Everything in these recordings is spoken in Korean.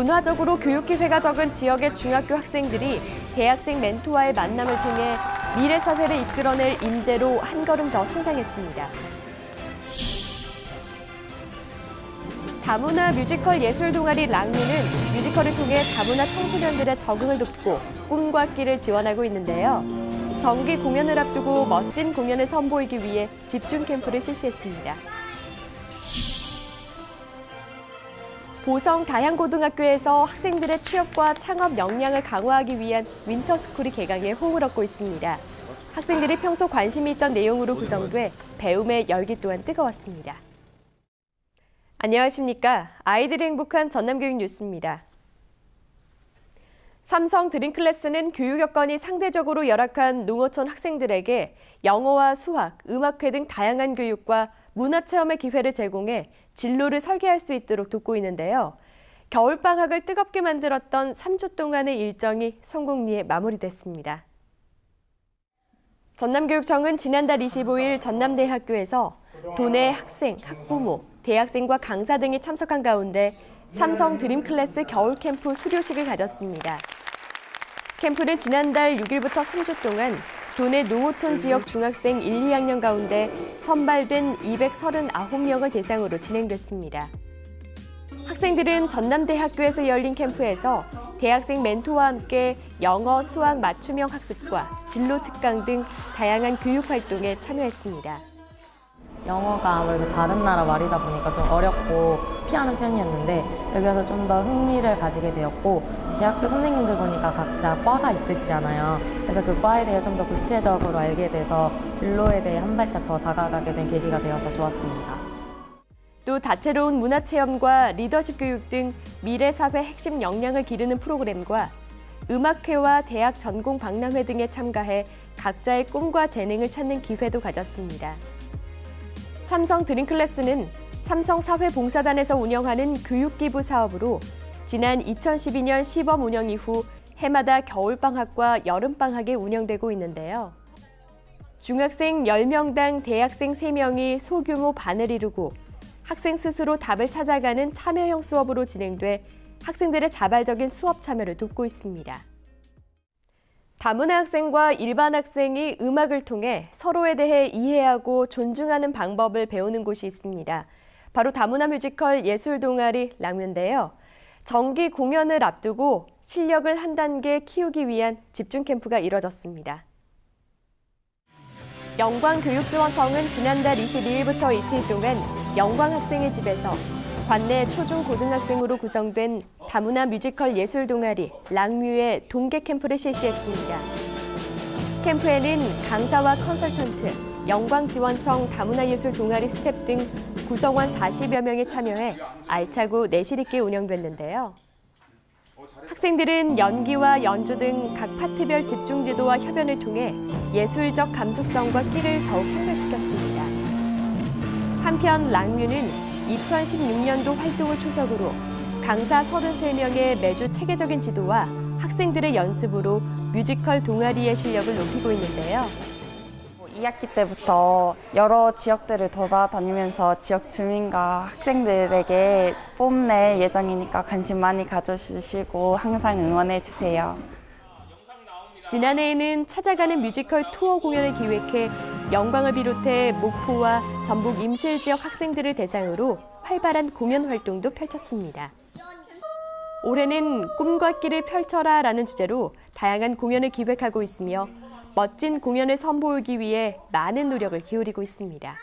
문화적으로 교육 기회가 적은 지역의 중학교 학생들이 대학생 멘토와의 만남을 통해 미래 사회를 이끌어낼 인재로 한 걸음 더 성장했습니다. 다문화 뮤지컬 예술 동아리 랑뮤는 뮤지컬을 통해 다문화 청소년들의 적응을 돕고 꿈과 끼를 지원하고 있는데요. 정기 공연을 앞두고 멋진 공연을 선보이기 위해 집중 캠프를 실시했습니다. 보성 다양고등학교에서 학생들의 취업과 창업 역량을 강화하기 위한 윈터스쿨이 개강해 호응을 얻고 있습니다. 학생들이 평소 관심이 있던 내용으로 구성돼 배움의 열기 또한 뜨거웠습니다. 안녕하십니까. 아이들이 행복한 전남교육 뉴스입니다. 삼성 드림클래스는 교육 여건이 상대적으로 열악한 농어촌 학생들에게 영어와 수학, 음악회 등 다양한 교육과 문화체험의 기회를 제공해 진로를 설계할 수 있도록 돕고 있는데요. 겨울방학을 뜨겁게 만들었던 3주 동안의 일정이 성공리에 마무리됐습니다. 전남교육청은 지난달 25일 전남대학교에서 도내 학생, 학부모, 대학생과 강사 등이 참석한 가운데 삼성 드림클래스 겨울캠프 수료식을 가졌습니다. 캠프는 지난달 6일부터 3주 동안 도내 농어촌 지역 중학생 1, 2학년 가운데 선발된 239명을 대상으로 진행됐습니다. 학생들은 전남대학교에서 열린 캠프에서 대학생 멘토와 함께 영어, 수학 맞춤형 학습과 진로 특강 등 다양한 교육 활동에 참여했습니다. 영어가 아무래도 다른 나라 말이다 보니까 좀 어렵고 피하는 편이었는데 여기 와서 좀 더 흥미를 가지게 되었고 대학교 선생님들 보니까 각자 과가 있으시잖아요. 그래서 그 과에 대해 좀 더 구체적으로 알게 돼서 진로에 대해 한 발짝 더 다가가게 된 계기가 되어서 좋았습니다. 또 다채로운 문화체험과 리더십 교육 등 미래 사회 핵심 역량을 기르는 프로그램과 음악회와 대학 전공 박람회 등에 참가해 각자의 꿈과 재능을 찾는 기회도 가졌습니다. 삼성 드림클래스는 삼성사회봉사단에서 운영하는 교육기부 사업으로 지난 2012년 시범 운영 이후 해마다 겨울방학과 여름방학에 운영되고 있는데요. 중학생 10명당 대학생 3명이 소규모 반을 이루고 학생 스스로 답을 찾아가는 참여형 수업으로 진행돼 학생들의 자발적인 수업 참여를 돕고 있습니다. 다문화 학생과 일반 학생이 음악을 통해 서로에 대해 이해하고 존중하는 방법을 배우는 곳이 있습니다. 바로 다문화 뮤지컬 예술 동아리 랑뮤인데요. 정기 공연을 앞두고 실력을 한 단계 키우기 위한 집중 캠프가 이뤄졌습니다. 영광교육지원청은 지난달 22일부터 이틀 동안 영광 학생의 집에서 관내 초중 고등학생으로 구성된 다문화 뮤지컬 예술 동아리 랑뮤의 동계 캠프를 실시했습니다. 캠프에는 강사와 컨설턴트, 영광지원청 다문화 예술 동아리 스텝 등 구성원 40여 명이 참여해 알차고 내실 있게 운영됐는데요. 학생들은 연기와 연주 등 각 파트별 집중 지도와 협연을 통해 예술적 감수성과 끼를 더욱 향상시켰습니다. 한편 랑뮤는 2016년도 활동을 초석으로 강사 33명의 매주 체계적인 지도와 학생들의 연습으로 뮤지컬 동아리의 실력을 높이고 있는데요. 2학기 때부터 여러 지역들을 돌아다니면서 지역 주민과 학생들에게 뽐낼 예정이니까 관심 많이 가져주시고 항상 응원해 주세요. 지난해에는 찾아가는 뮤지컬 투어 공연을 기획해 영광을 비롯해 목포와 전북 임실 지역 학생들을 대상으로 활발한 공연 활동도 펼쳤습니다. 올해는 꿈과 끼를 펼쳐라라는 주제로 다양한 공연을 기획하고 있으며 멋진 공연을 선보이기 위해 많은 노력을 기울이고 있습니다.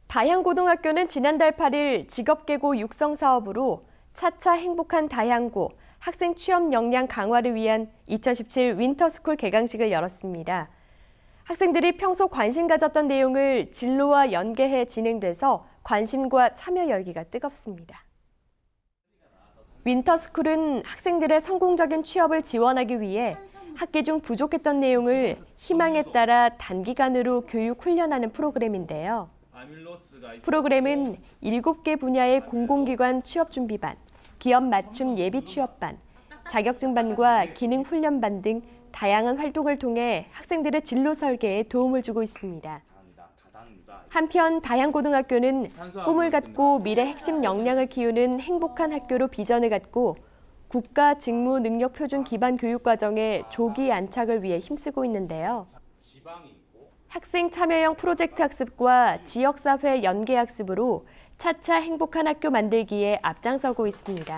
다양고등학교는 지난달 8일 직업계고 육성 사업으로 차차 행복한 다양고 학생 취업 역량 강화를 위한 2017 윈터스쿨 개강식을 열었습니다. 학생들이 평소 관심 가졌던 내용을 진로와 연계해 진행돼서 관심과 참여 열기가 뜨겁습니다. 윈터스쿨은 학생들의 성공적인 취업을 지원하기 위해 학기 중 부족했던 내용을 희망에 따라 단기간으로 교육 훈련하는 프로그램인데요. 프로그램은 7개 분야의 공공기관 취업준비반, 기업 맞춤 예비 취업반, 자격증반과 기능 훈련반 등 다양한 활동을 통해 학생들의 진로 설계에 도움을 주고 있습니다. 한편 다양고등학교는 꿈을 갖고 미래 핵심 역량을 키우는 행복한 학교로 비전을 갖고 국가 직무 능력 표준 기반 교육 과정의 조기 안착을 위해 힘쓰고 있는데요. 학생 참여형 프로젝트 학습과 지역사회 연계 학습으로 차차 행복한 학교 만들기에 앞장서고 있습니다.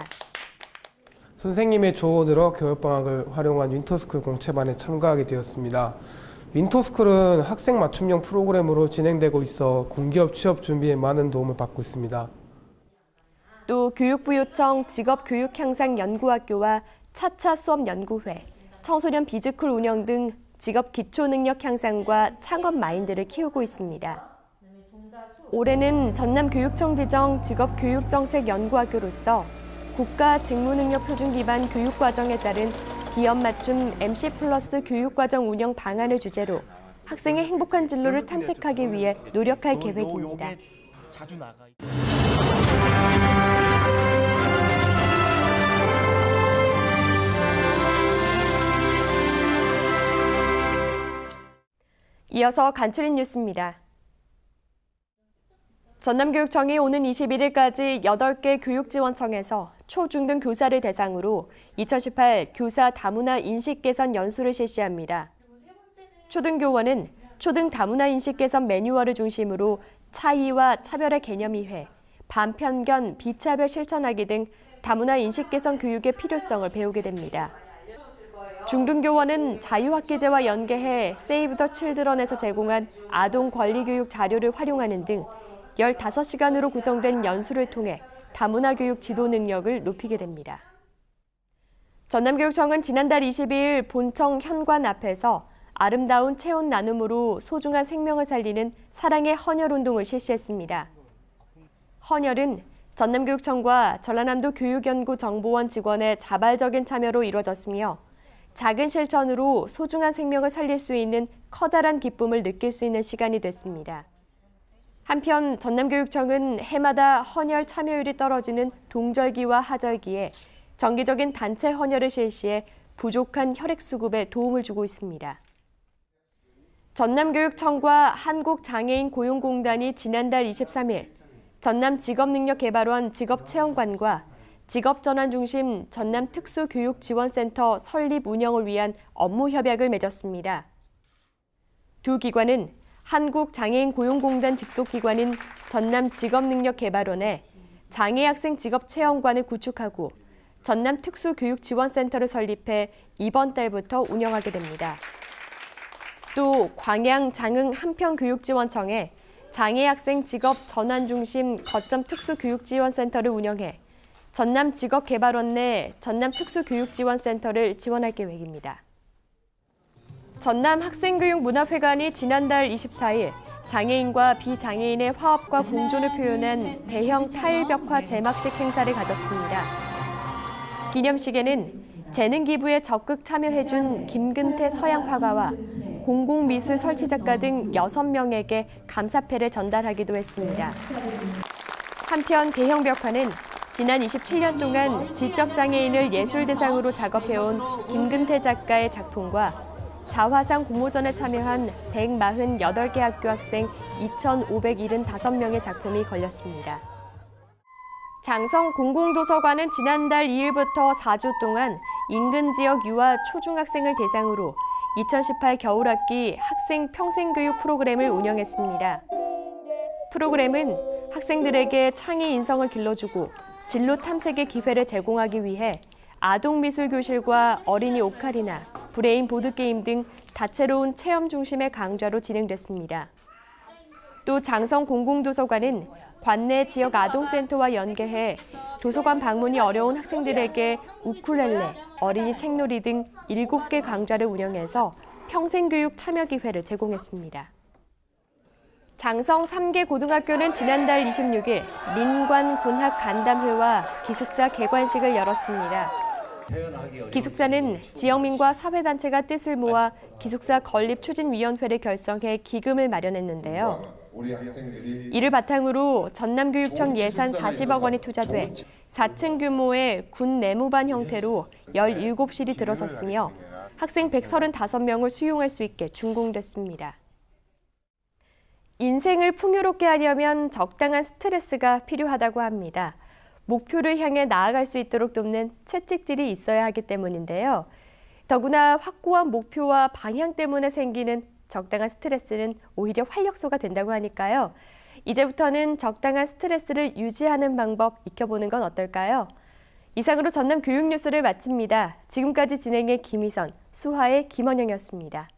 선생님의 조언으로 겨울방학을 활용한 윈터스쿨 공채반에 참가하게 되었습니다. 윈터스쿨은 학생 맞춤형 프로그램으로 진행되고 있어 공기업 취업 준비에 많은 도움을 받고 있습니다. 또 교육부 요청 직업교육향상연구학교와 차차 수업연구회, 청소년 비즈쿨 운영 등 직업 기초능력 향상과 창업 마인드를 키우고 있습니다. 올해는 전남교육청 지정 직업교육정책연구학교로서 국가 직무능력 표준 기반 교육과정에 따른 기업 맞춤 MC 플러스 교육과정 운영 방안을 주제로 학생의 행복한 진로를 탐색하기 위해 노력할 계획입니다. 이어서 간추린 뉴스입니다. 전남교육청이 오는 21일까지 8개 교육지원청에서 초, 중 등 교사를 대상으로 2018 교사 다문화 인식 개선 연수를 실시합니다. 초등교원은 초등 다문화 인식 개선 매뉴얼을 중심으로 차이와 차별의 개념 이해, 반편견, 비차별 실천하기 등 다문화 인식 개선 교육의 필요성을 배우게 됩니다. 중등교원은 자유학기제와 연계해 세이브 더 칠드런에서 제공한 아동 권리 교육 자료를 활용하는 등 15시간으로 구성된 연수를 통해 다문화 교육 지도 능력을 높이게 됩니다. 전남교육청은 지난달 22일 본청 현관 앞에서 아름다운 체온 나눔으로 소중한 생명을 살리는 사랑의 헌혈운동을 실시했습니다. 헌혈은 전남교육청과 전라남도 교육연구정보원 직원의 자발적인 참여로 이루어졌으며 작은 실천으로 소중한 생명을 살릴 수 있는 커다란 기쁨을 느낄 수 있는 시간이 됐습니다. 한편 전남교육청은 해마다 헌혈 참여율이 떨어지는 동절기와 하절기에 정기적인 단체 헌혈을 실시해 부족한 혈액 수급에 도움을 주고 있습니다. 전남교육청과 한국장애인고용공단이 지난달 23일 전남직업능력개발원 직업체험관과 직업전환중심 전남특수교육지원센터 설립 운영을 위한 업무협약을 맺었습니다. 두 기관은 한국장애인고용공단 직속기관인 전남직업능력개발원에 장애학생 직업체험관을 구축하고 전남특수교육지원센터를 설립해 이번 달부터 운영하게 됩니다. 또 광양 장흥 한평교육지원청에 장애학생 직업전환중심 거점 특수교육지원센터를 운영해 전남직업개발원 내 전남특수교육지원센터를 지원할 계획입니다. 전남학생교육문화회관이 지난달 24일 장애인과 비장애인의 화합과 공존을 표현한 대형 타일벽화 제막식 행사를 가졌습니다. 기념식에는 재능기부에 적극 참여해준 김근태 서양화가와 공공미술 설치작가 등 6명에게 감사패를 전달하기도 했습니다. 한편 대형 벽화는 지난 27년 동안 지적장애인을 예술 대상으로 작업해온 김근태 작가의 작품과 자화상 공모전에 참여한 148개 학교 학생 2,575명의 작품이 걸렸습니다. 장성 공공도서관은 지난달 2일부터 4주 동안 인근 지역 유아 초중학생을 대상으로 2018 겨울학기 학생 평생교육 프로그램을 운영했습니다. 프로그램은 학생들에게 창의 인성을 길러주고 진로 탐색의 기회를 제공하기 위해 아동미술교실과 어린이 오카리나, 브레인 보드게임 등 다채로운 체험 중심의 강좌로 진행됐습니다. 또 장성 공공도서관은 관내 지역 아동센터와 연계해 도서관 방문이 어려운 학생들에게 우쿨렐레, 어린이 책놀이 등 7개 강좌를 운영해서 평생교육 참여 기회를 제공했습니다. 장성 3개 고등학교는 지난달 26일 민관군학간담회와 기숙사 개관식을 열었습니다. 기숙사는 지역민과 사회단체가 뜻을 모아 기숙사 건립추진위원회를 결성해 기금을 마련했는데요. 이를 바탕으로 전남교육청 예산 40억 원이 투자돼 4층 규모의 군 내무반 형태로 17실이 들어섰으며 학생 135명을 수용할 수 있게 준공됐습니다. 인생을 풍요롭게 하려면 적당한 스트레스가 필요하다고 합니다. 목표를 향해 나아갈 수 있도록 돕는 채찍질이 있어야 하기 때문인데요. 더구나 확고한 목표와 방향 때문에 생기는 적당한 스트레스는 오히려 활력소가 된다고 하니까요. 이제부터는 적당한 스트레스를 유지하는 방법 익혀보는 건 어떨까요? 이상으로 전남 교육뉴스를 마칩니다. 지금까지 진행의 김희선, 수화의 김원영이었습니다.